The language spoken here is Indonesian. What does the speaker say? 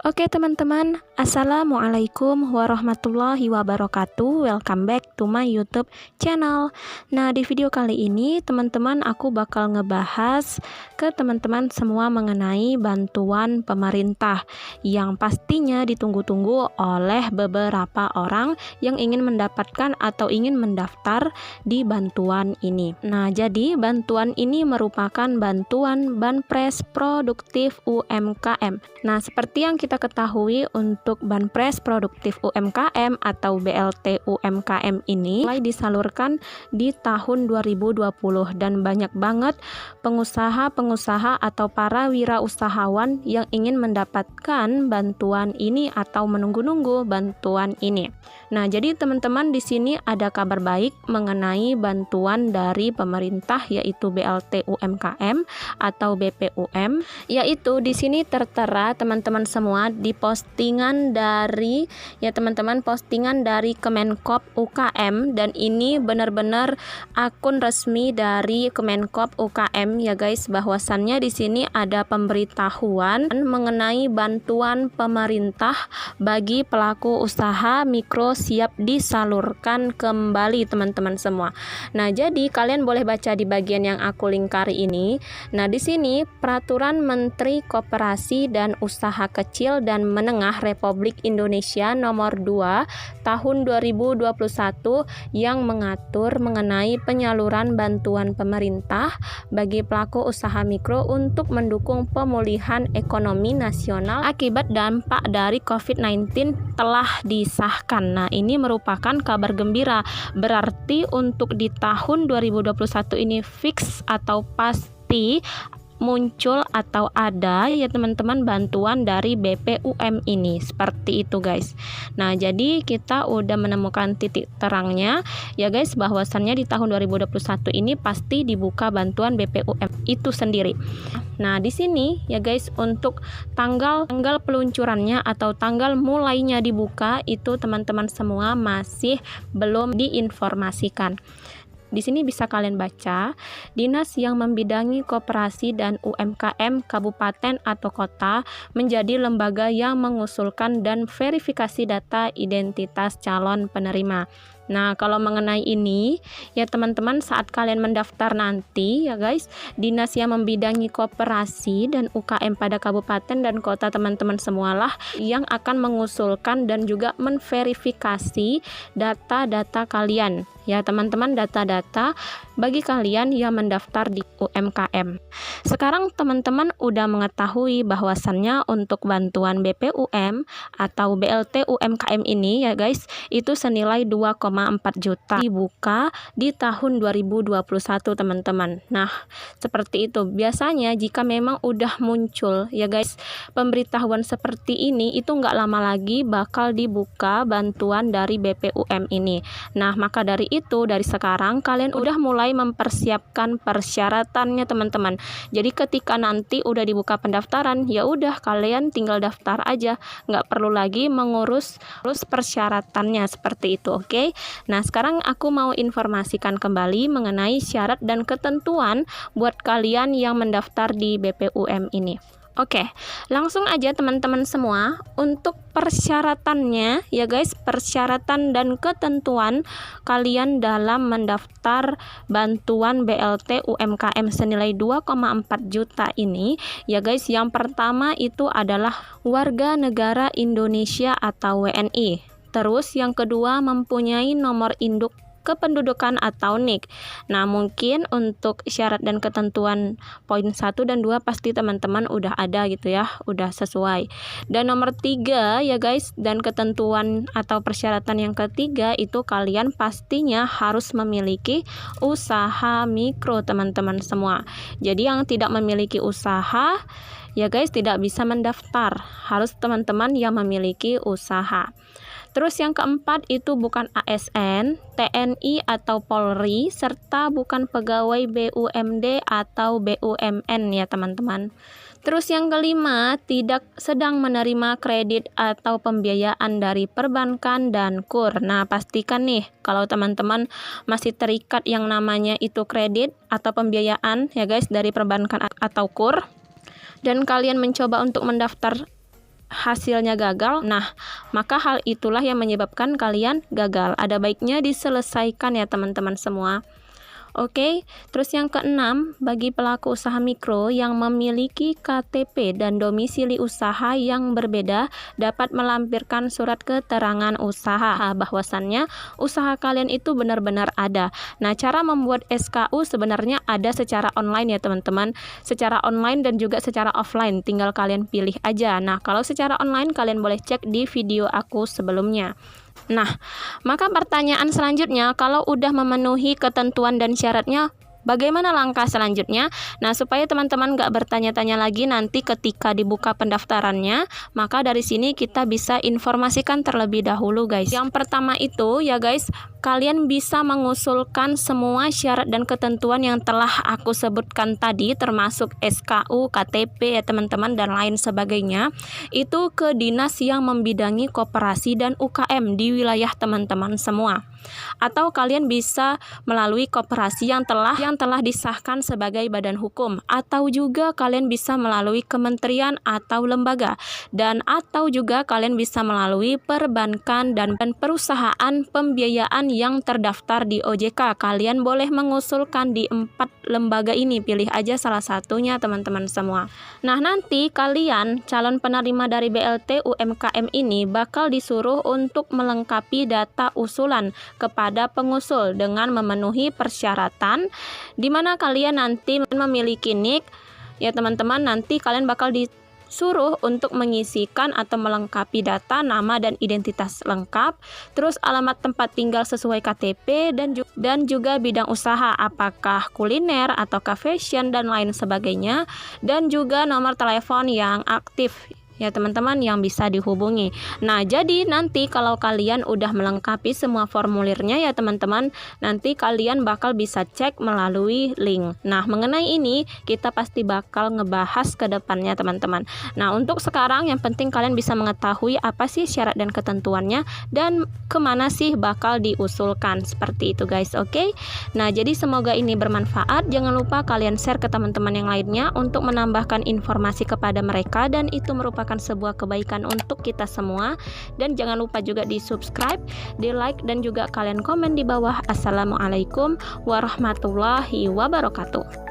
Oke teman-teman, Assalamualaikum warahmatullahi wabarakatuh. Welcome back to my YouTube channel. Nah, di video kali ini teman-teman aku bakal ngebahas ke teman-teman semua mengenai bantuan pemerintah yang pastinya ditunggu-tunggu oleh beberapa orang yang ingin mendapatkan atau ingin mendaftar di bantuan ini. Nah, jadi bantuan ini merupakan bantuan Banpres Produktif UMKM. Nah, seperti yang kita ketahui, untuk Banpres Produktif UMKM atau BLT UMKM ini mulai disalurkan di tahun 2020 dan banyak banget pengusaha-pengusaha atau para wirausahawan yang ingin mendapatkan bantuan ini atau menunggu-nunggu bantuan ini. Nah, jadi teman-teman di sini ada kabar baik mengenai bantuan dari pemerintah yaitu BLT UMKM atau BPUM, yaitu di sini tertera teman-teman semua di postingan dari postingan dari Kemenkop UKM, dan ini benar-benar akun resmi dari Kemenkop UKM ya guys, bahwasannya di sini ada pemberitahuan mengenai bantuan pemerintah bagi pelaku usaha mikro siap disalurkan kembali teman-teman semua. Nah, jadi kalian boleh baca di bagian yang aku lingkari ini. Nah, di sini peraturan Menteri Koperasi dan Usaha Kecil dan Menengah Republik Indonesia nomor 2 tahun 2021 yang mengatur mengenai penyaluran bantuan pemerintah bagi pelaku usaha mikro untuk mendukung pemulihan ekonomi nasional akibat dampak dari COVID-19 telah disahkan. Nah, ini merupakan kabar gembira, berarti untuk di tahun 2021 ini fix atau pasti muncul atau ada ya teman-teman bantuan dari BPUM ini, seperti itu guys. Nah, jadi kita udah menemukan titik terangnya ya guys, bahwasannya di tahun 2021 ini pasti dibuka bantuan BPUM itu sendiri. Nah, di sini ya guys, untuk tanggal peluncurannya atau tanggal mulainya dibuka itu teman-teman semua masih belum diinformasikan. Di sini bisa kalian baca, dinas yang membidangi koperasi dan UMKM kabupaten atau kota menjadi lembaga yang mengusulkan dan verifikasi data identitas calon penerima. Nah, kalau mengenai ini ya teman-teman, saat kalian mendaftar nanti ya guys, dinas yang membidangi koperasi dan UKM pada kabupaten dan kota teman-teman semualah yang akan mengusulkan dan juga menverifikasi data-data kalian ya teman-teman, data-data bagi kalian yang mendaftar di UMKM. Sekarang teman-teman udah mengetahui bahwasannya untuk bantuan BPUM atau BLT UMKM ini ya guys, itu senilai 2,4 juta dibuka di tahun 2021 teman-teman. Nah, seperti itu. Biasanya jika memang udah muncul ya guys pemberitahuan seperti ini, itu nggak lama lagi bakal dibuka bantuan dari BPUM ini. Nah, maka dari itu dari sekarang kalian udah mulai mempersiapkan persyaratannya teman-teman. Jadi ketika nanti udah dibuka pendaftaran, ya udah kalian tinggal daftar aja, nggak perlu lagi mengurus persyaratannya seperti itu. Oke. Nah, sekarang aku mau informasikan kembali mengenai syarat dan ketentuan buat kalian yang mendaftar di BPUM ini. Oke, langsung aja teman-teman semua, untuk persyaratannya ya guys, persyaratan dan ketentuan kalian dalam mendaftar bantuan BLT UMKM senilai 2,4 juta ini ya guys. Yang pertama itu adalah warga negara Indonesia atau WNI. Terus yang kedua mempunyai nomor induk kependudukan atau NIK. Nah, mungkin untuk syarat dan ketentuan poin 1 dan 2 pasti teman-teman udah ada gitu ya, udah sesuai. Dan nomor 3 ya guys, dan ketentuan atau persyaratan yang ketiga itu kalian pastinya harus memiliki usaha mikro teman-teman semua. Jadi yang tidak memiliki usaha ya guys tidak bisa mendaftar, harus teman-teman yang memiliki usaha. Terus yang keempat itu bukan ASN, TNI atau Polri, serta bukan pegawai BUMD atau BUMN ya teman-teman. Terus yang kelima, tidak sedang menerima kredit atau pembiayaan dari perbankan dan KUR. Nah, pastikan nih kalau teman-teman masih terikat yang namanya itu kredit atau pembiayaan ya guys dari perbankan atau KUR, dan kalian mencoba untuk mendaftar hasilnya gagal, nah maka hal itulah yang menyebabkan kalian gagal. Ada baiknya diselesaikan ya teman-teman semua. Oke, terus yang keenam, bagi pelaku usaha mikro yang memiliki KTP dan domisili usaha yang berbeda dapat melampirkan surat keterangan usaha bahwasannya usaha kalian itu benar-benar ada. Nah, cara membuat SKU sebenarnya ada secara online ya teman-teman, secara online dan juga secara offline, tinggal kalian pilih aja. Nah, kalau secara online kalian boleh cek di video aku sebelumnya. Nah, maka pertanyaan selanjutnya, kalau udah memenuhi ketentuan dan syaratnya, bagaimana langkah selanjutnya? Nah, supaya teman-teman nggak bertanya-tanya lagi nanti ketika dibuka pendaftarannya, maka dari sini kita bisa informasikan terlebih dahulu guys. Yang pertama itu ya guys, kalian bisa mengusulkan semua syarat dan ketentuan yang telah aku sebutkan tadi, termasuk SKU, KTP ya teman-teman, dan lain sebagainya, itu ke dinas yang membidangi koperasi dan UKM di wilayah teman-teman semua. Atau kalian bisa melalui koperasi yang telah disahkan sebagai badan hukum, atau juga kalian bisa melalui kementerian atau lembaga, dan atau juga kalian bisa melalui perbankan dan perusahaan pembiayaan yang terdaftar di OJK. Kalian boleh mengusulkan di 4 lembaga ini, pilih aja salah satunya teman-teman semua. Nah, nanti kalian calon penerima dari BLT UMKM ini bakal disuruh untuk melengkapi data usulan kepada pengusul dengan memenuhi persyaratan, di mana kalian nanti memiliki NIK ya teman-teman. Nanti kalian bakal disuruh untuk mengisikan atau melengkapi data nama dan identitas lengkap, terus alamat tempat tinggal sesuai KTP, dan juga bidang usaha, apakah kuliner ataukah fashion dan lain sebagainya, dan juga nomor telepon yang aktif ya teman-teman yang bisa dihubungi. Nah, jadi nanti kalau kalian udah melengkapi semua formulirnya ya teman-teman, nanti kalian bakal bisa cek melalui link. Nah, mengenai ini kita pasti bakal ngebahas ke depannya teman-teman. Nah, untuk sekarang yang penting kalian bisa mengetahui apa sih syarat dan ketentuannya dan kemana sih bakal diusulkan, seperti itu guys. Oke. Nah, jadi semoga ini bermanfaat. Jangan lupa kalian share ke teman-teman yang lainnya untuk menambahkan informasi kepada mereka, dan itu merupakan sebuah kebaikan untuk kita semua. Dan jangan lupa juga di subscribe, di like, dan juga kalian komen di bawah. Assalamualaikum warahmatullahi wabarakatuh.